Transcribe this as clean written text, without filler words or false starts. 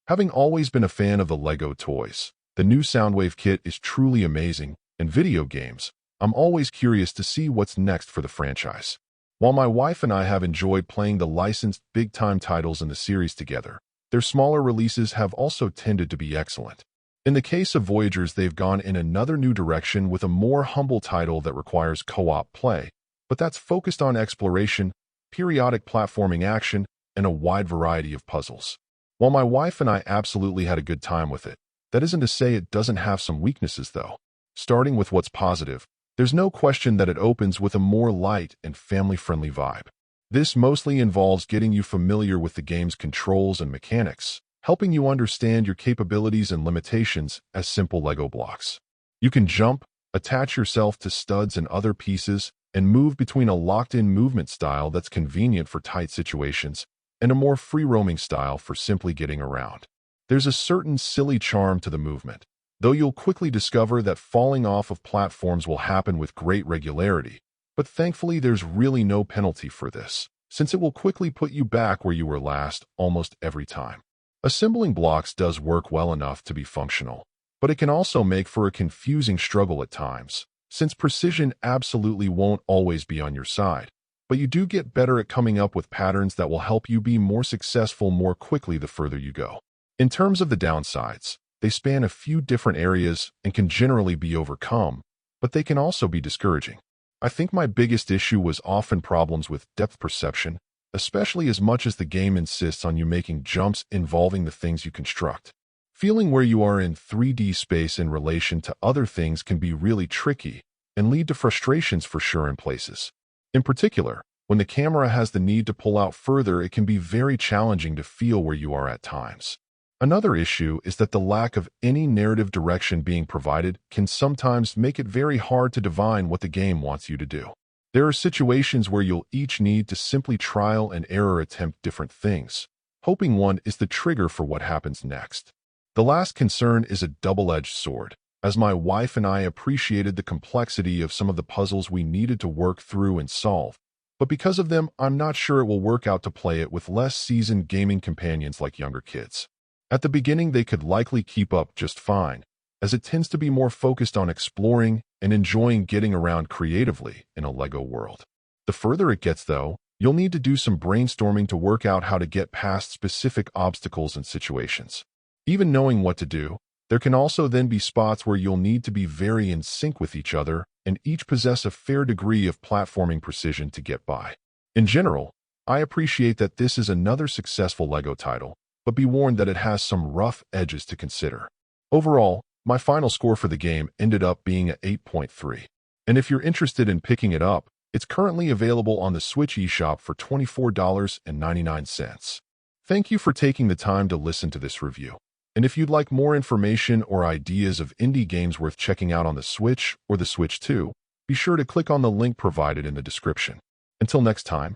Having always been a fan of the Lego toys, the new Soundwave kit is truly amazing. In video games, I'm always curious to see what's next for the franchise. While my wife and I have enjoyed playing the licensed big-time titles in the series together, their smaller releases have also tended to be excellent. In the case of Voyagers, they've gone in another new direction with a more humble title that requires co-op play, but that's focused on exploration, periodic platforming action, and a wide variety of puzzles. While my wife and I absolutely had a good time with it, that isn't to say it doesn't have some weaknesses though. Starting with what's positive, there's no question that it opens with a more light and family-friendly vibe. This mostly involves getting you familiar with the game's controls and mechanics, helping you understand your capabilities and limitations as simple Lego blocks. You can jump, attach yourself to studs and other pieces, and move between a locked-in movement style that's convenient for tight situations and a more free-roaming style for simply getting around. There's a certain silly charm to the movement, though you'll quickly discover that falling off of platforms will happen with great regularity. But thankfully, there's really no penalty for this, since it will quickly put you back where you were last almost every time. Assembling blocks does work well enough to be functional, but it can also make for a confusing struggle at times, since precision absolutely won't always be on your side. But you do get better at coming up with patterns that will help you be more successful more quickly the further you go. In terms of the downsides, they span a few different areas and can generally be overcome, but they can also be discouraging. I think my biggest issue was often problems with depth perception, especially as much as the game insists on you making jumps involving the things you construct. Feeling where you are in 3D space in relation to other things can be really tricky and lead to frustrations for sure in places. In particular, when the camera has the need to pull out further, it can be very challenging to feel where you are at times. Another issue is that the lack of any narrative direction being provided can sometimes make it very hard to divine what the game wants you to do. There are situations where you'll each need to simply trial and error attempt different things, hoping one is the trigger for what happens next. The last concern is a double-edged sword, as my wife and I appreciated the complexity of some of the puzzles we needed to work through and solve, but because of them, I'm not sure it will work out to play it with less seasoned gaming companions like younger kids. At the beginning, they could likely keep up just fine, as it tends to be more focused on exploring and enjoying getting around creatively in a Lego world. The further it gets, though, you'll need to do some brainstorming to work out how to get past specific obstacles and situations. Even knowing what to do, there can also then be spots where you'll need to be very in sync with each other and each possess a fair degree of platforming precision to get by. In general, I appreciate that this is another successful Lego title, but be warned that it has some rough edges to consider. Overall, my final score for the game ended up being an 8.3. And if you're interested in picking it up, it's currently available on the Switch eShop for $24.99. Thank you for taking the time to listen to this review. And if you'd like more information or ideas of indie games worth checking out on the Switch or the Switch 2, be sure to click on the link provided in the description. Until next time,